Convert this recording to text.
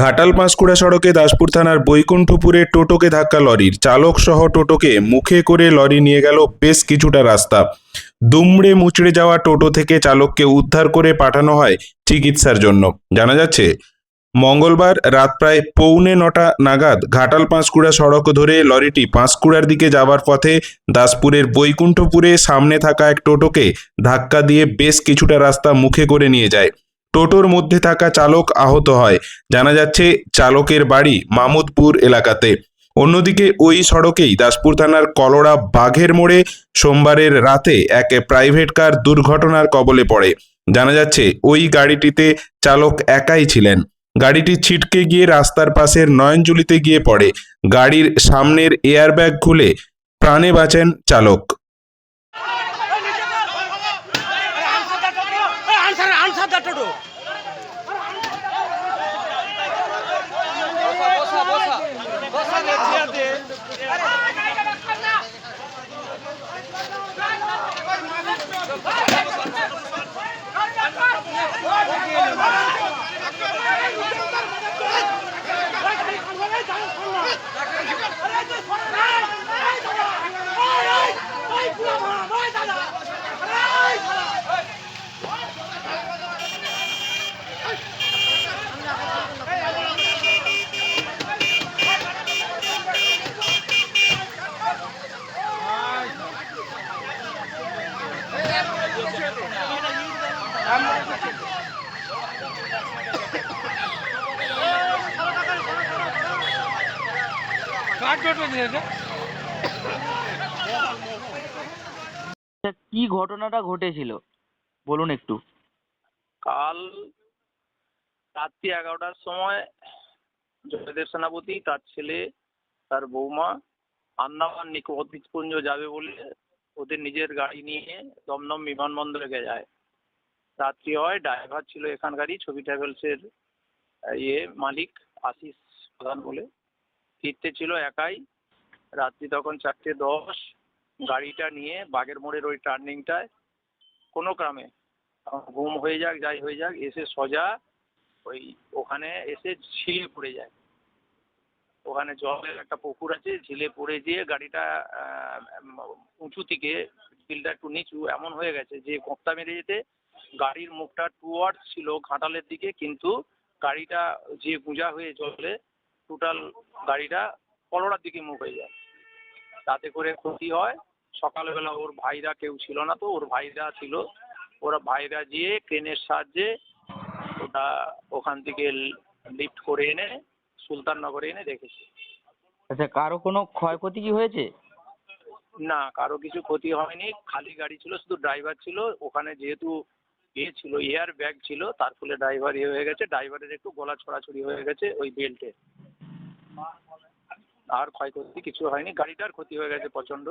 ঘাটাল পাঁশকুড়া সড়কে দাসপুর থানার বৈকুণ্ঠপুরে টোটোকে ধাক্কা লরির চালক সহ টোটোকে মুখে করে লরি নিয়ে গেল বেশ কিছুটা রাস্তা। দুমড়ে মুচড়ে যাওয়া টোটো থেকে চালককে উদ্ধার করে পাঠানো হয় চিকিৎসার জন্য। জানা যাচ্ছে, মঙ্গলবার রাত প্রায় 8:45 নাগাদ ঘাটাল পাঁশকুড়া সড়ক ধরে লরিটি পাঁশকুড়ার দিকে যাওয়ার পথে দাসপুরের বৈকুণ্ঠপুরে সামনে থাকা এক টোটোকে ধাক্কা দিয়ে বেশ কিছুটা রাস্তা মুখে করে নিয়ে যায়। টোটোর মধ্যে থাকা চালক আহত হয়। জানা যাচ্ছে, চালকের বাড়ি মামুদপুর এলাকাতে। অন্যদিকে ওই সড়কেই দাসপুর থানার কলরা বাঘের মোড়ে সোমবারের রাতে এক প্রাইভেট কার দুর্ঘটনার কবলে পড়ে। জানা যাচ্ছে, ওই গাড়িটিতে চালক একাই ছিলেন। গাড়িটি ছিটকে গিয়ে রাস্তার পাশের নয়নজুলিতে গিয়ে পড়ে। গাড়ির সামনের এয়ারব্যাগ খুলে প্রাণে বাঁচেন চালক। কি ঘটনাটা ঘটেছিল বলুন একটু। কাল রাত্রি 11টার সময় জয়দেব সেনাপতি, তার ছেলে, তার বৌমা আন্দামান নিকোবর যাবে বলে ওদের নিজের গাড়ি নিয়ে দমদম বিমানবন্দরে যায়। রাত্রি হয়, ড্রাইভার ছিল এখানকারই ছবি ট্রাভেলসের মালিক আশিস প্রধান বলে। ফিরতে ছিল একাই। রাত্রি তখন 4:10, গাড়িটা নিয়ে বাগের মোড়ের ওই টার্নিংটায় কোনো ক্রমে ঘুম হয়ে যাক যাই হয়ে যাক এসে সোজা ওখানে এসে ঝিলে পড়ে যায়। ওখানে জলের একটা পুকুর আছে, ঝিলে পড়ে গিয়ে গাড়িটা উঁচু থেকে, ঝিলটা একটু নিচু এমন হয়ে গেছে যে কোপ্তা মেরে যেতে গাড়ির মুখটা টুয়ার্ডস ছিল ঘাটালের দিকে, কিন্তু গাড়িটা যে গুঁজা হয়ে জলে টোটাল গাড়িটা কলরার দিকে মুখ হয়ে যায়। তাতে করে ক্ষতি হয়। সকালবেলা ওর ভাইরা কেউ ছিল না, তো ওর ভাইরা ছিল, ওরা ভাইরা গিয়ে ক্রেনের সাহায্যে ওটা ওখান থেকে লিফট করে এনে সুলতাননগরে এনে রেখেছে। আচ্ছা, কারো কোনো ক্ষয়ক্ষতি কি হয়েছে? না, কারো কিছু ক্ষতি হয়নি। খালি গাড়ি ছিল, শুধু ড্রাইভার ছিল ওখানে। যেহেতু ছিল, এয়ার ব্যাগ ছিল, তার ফলে ড্রাইভার হয়ে গেছে। ড্রাইভারের একটু গলা ছড়াছড়ি হয়ে গেছে ওই বেল্টে। আর ক্ষয়ক্ষতি কিছু হয়নি। গাড়িটার ক্ষতি হয়ে গেছে প্রচণ্ড।